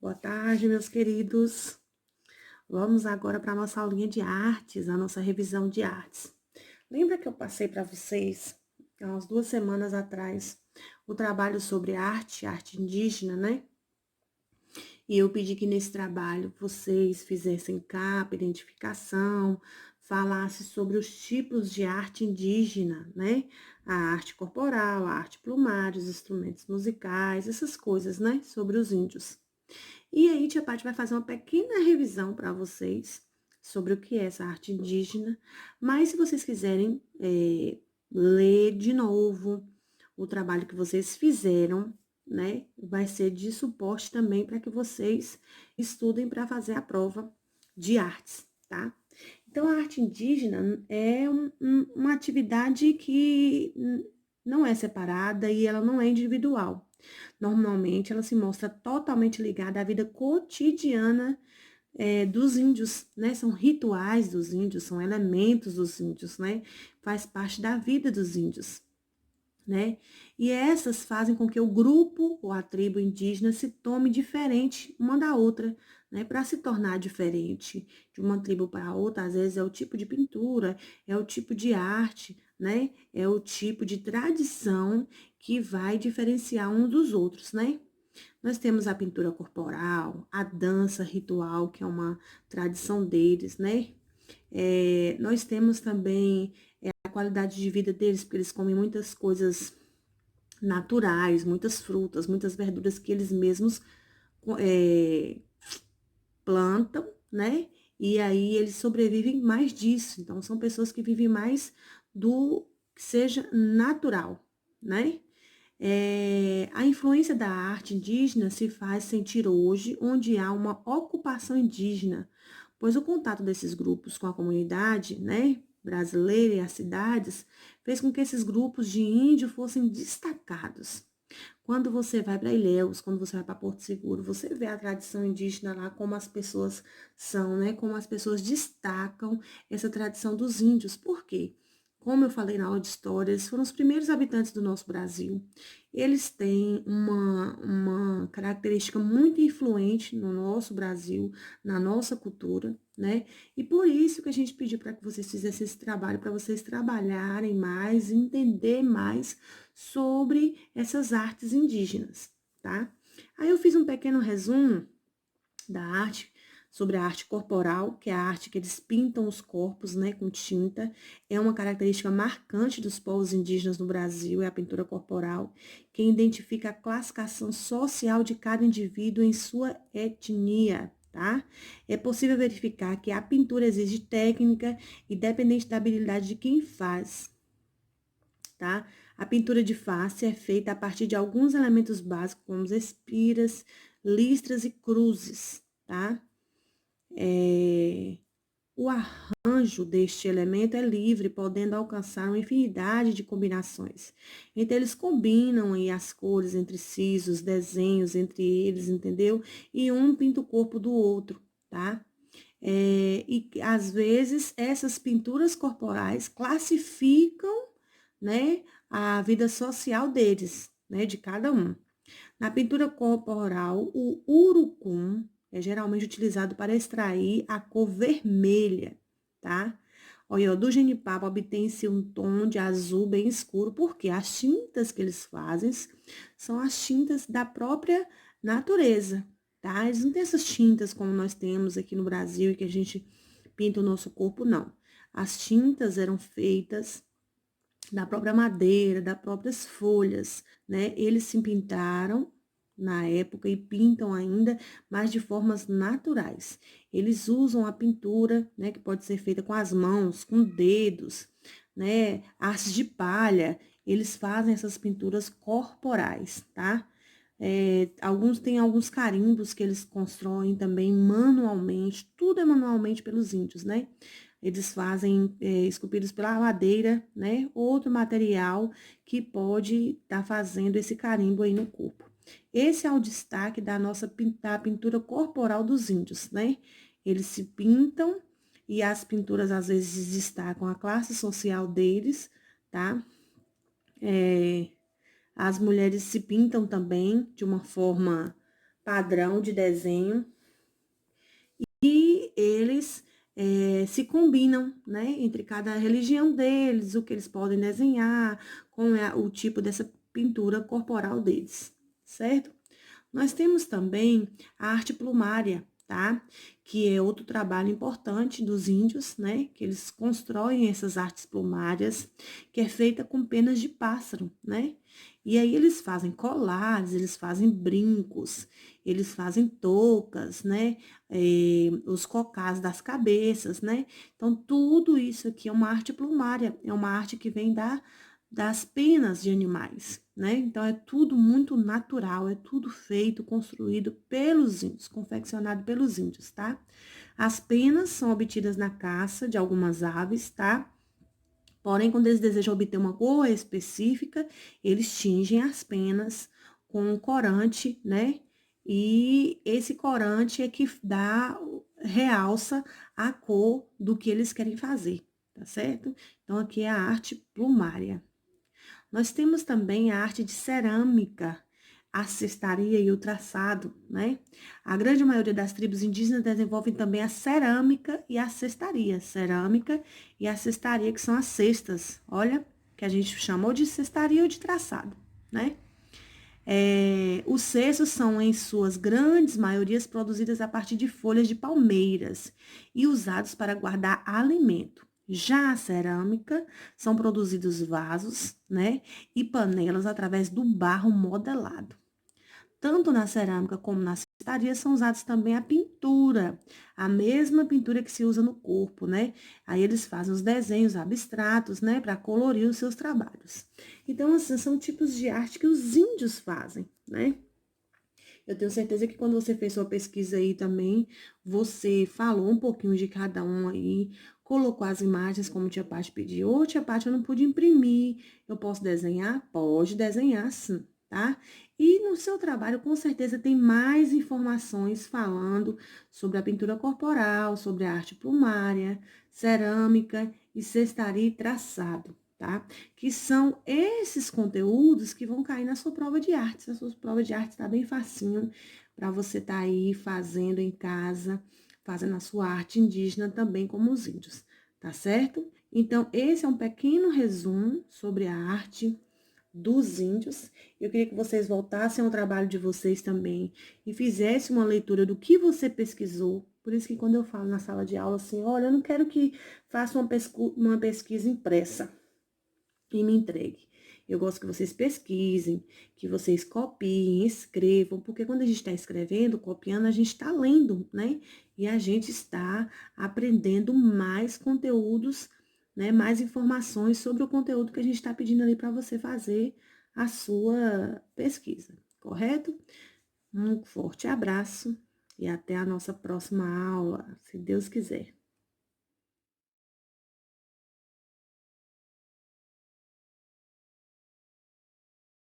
Boa tarde, meus queridos. Vamos agora para a nossa aulinha de artes, a nossa revisão de artes. Lembra que eu passei para vocês, há umas 2 semanas atrás, o trabalho sobre arte indígena, né? E eu pedi que nesse trabalho vocês fizessem capa, identificação, falassem sobre os tipos de arte indígena, né? A arte corporal, a arte plumária, os instrumentos musicais, essas coisas, né? Sobre os índios. E aí, tia Paty vai fazer uma pequena revisão para vocês sobre o que é essa arte indígena. Mas se vocês quiserem ler de novo o trabalho que vocês fizeram, né? Vai ser de suporte também para que vocês estudem para fazer a prova de artes, tá? Então, a arte indígena é uma atividade que não é separada e ela não é individual. Normalmente, ela se mostra totalmente ligada à vida cotidiana dos índios, né? São rituais dos índios, são elementos dos índios, né? Faz parte da vida dos índios, né? E essas fazem com que o grupo ou a tribo indígena se tome diferente uma da outra, né? Para se tornar diferente de uma tribo para outra, às vezes é o tipo de pintura, é o tipo de arte, né? É o tipo de tradição que vai diferenciar um dos outros, né? Nós temos a pintura corporal, a dança ritual, que é uma tradição deles, né? Nós temos também a qualidade de vida deles, porque eles comem muitas coisas naturais, muitas frutas, muitas verduras que eles mesmos é, plantam, né? E aí eles sobrevivem mais disso. Então, são pessoas que vivem mais do que seja natural, né? A influência da arte indígena se faz sentir hoje, onde há uma ocupação indígena, pois o contato desses grupos com a comunidade, né, brasileira e as cidades, fez com que esses grupos de índio fossem destacados. Quando você vai para Ilhéus, quando você vai para Porto Seguro, você vê a tradição indígena lá, como as pessoas são, né, como as pessoas destacam essa tradição dos índios. Por quê? Como eu falei na aula de história, eles foram os primeiros habitantes do nosso Brasil. Eles têm uma característica muito influente no nosso Brasil, na nossa cultura, né? E por isso que a gente pediu para que vocês fizessem esse trabalho, para vocês trabalharem mais, entender mais sobre essas artes indígenas, tá? Aí eu fiz um pequeno resumo da arte, sobre a arte corporal, que é a arte que eles pintam os corpos, né, com tinta. É uma característica marcante dos povos indígenas no Brasil, é a pintura corporal, que identifica a classificação social de cada indivíduo em sua etnia, tá? É possível verificar que a pintura exige técnica, independente da habilidade de quem faz, tá? A pintura de face é feita a partir de alguns elementos básicos, como espiras, listras e cruzes, tá? O arranjo deste elemento é livre, podendo alcançar uma infinidade de combinações. Então, eles combinam aí as cores entre si, os desenhos entre eles, entendeu? E um pinta o corpo do outro, tá? E às vezes essas pinturas corporais classificam, né, a vida social deles, né, de cada um. Na pintura corporal, o urucum é geralmente utilizado para extrair a cor vermelha, tá? Olha, do genipapo obtém-se um tom de azul bem escuro, porque as tintas que eles fazem são as tintas da própria natureza, tá? Eles não têm essas tintas como nós temos aqui no Brasil e que a gente pinta o nosso corpo, não. As tintas eram feitas da própria madeira, das próprias folhas, né? Eles se pintaram na época e pintam ainda, mas de formas naturais. Eles usam a pintura, né, que pode ser feita com as mãos, com dedos, né, haste de palha. Eles fazem essas pinturas corporais, tá? Alguns têm alguns carimbos que eles constroem também manualmente, tudo é manualmente pelos índios, né? Eles fazem esculpidos pela madeira, né? Outro material que pode estar fazendo esse carimbo aí no corpo. Esse é o destaque da nossa da pintura corporal dos índios, né? Eles se pintam e as pinturas às vezes destacam a classe social deles, tá? As mulheres se pintam também de uma forma padrão de desenho. E eles se combinam, né, entre cada religião deles, o que eles podem desenhar, com o tipo dessa pintura corporal deles, certo? Nós temos também a arte plumária, tá? Que é outro trabalho importante dos índios, né? Que eles constroem essas artes plumárias, que é feita com penas de pássaro, né? E aí eles fazem colares, eles fazem brincos, eles fazem toucas, né? Os cocás das cabeças, né? Então, tudo isso aqui é uma arte plumária, é uma arte que vem das penas de animais, né? Então, é tudo muito natural, é tudo feito, construído pelos índios, confeccionado pelos índios, tá? As penas são obtidas na caça de algumas aves, tá? Porém, quando eles desejam obter uma cor específica, eles tingem as penas com um corante, né? E esse corante é que realça a cor do que eles querem fazer, tá certo? Então, aqui é a arte plumária. Nós temos também a arte de cerâmica, a cestaria e o traçado, né? A grande maioria das tribos indígenas desenvolvem também a cerâmica e a cestaria. Cerâmica e a cestaria, que são as cestas, olha, que a gente chamou de cestaria ou de traçado, né? Os cestos são, em suas grandes maiorias, produzidas a partir de folhas de palmeiras e usados para guardar alimento. Já a cerâmica são produzidos vasos, né, e panelas através do barro modelado. Tanto na cerâmica como na cestaria são usados também a pintura, a mesma pintura que se usa no corpo, né? Aí eles fazem os desenhos abstratos, né, para colorir os seus trabalhos. Então, assim, são tipos de arte que os índios fazem, né? Eu tenho certeza que quando você fez sua pesquisa aí também, você falou um pouquinho de cada um aí, colocou as imagens como tia Paty pediu. Ô, tia Paty, eu não pude imprimir, eu posso desenhar? Pode desenhar sim, tá? E no seu trabalho, com certeza, tem mais informações falando sobre a pintura corporal, sobre a arte plumária, cerâmica e cestaria e traçado, tá? Que são esses conteúdos que vão cair na sua prova de artes. A sua prova de artes está bem facinho para você estar aí fazendo em casa, fazendo a sua arte indígena também como os índios, tá certo? Então, esse é um pequeno resumo sobre a arte dos índios. Eu queria que vocês voltassem ao trabalho de vocês também e fizessem uma leitura do que você pesquisou. Por isso que quando eu falo na sala de aula assim, olha, eu não quero que faça uma pesquisa impressa e me entregue. Eu gosto que vocês pesquisem, que vocês copiem, escrevam, porque quando a gente está escrevendo, copiando, a gente está lendo, né? E a gente está aprendendo mais conteúdos, né? Mais informações sobre o conteúdo que a gente está pedindo ali para você fazer a sua pesquisa, correto? Um forte abraço e até a nossa próxima aula, se Deus quiser.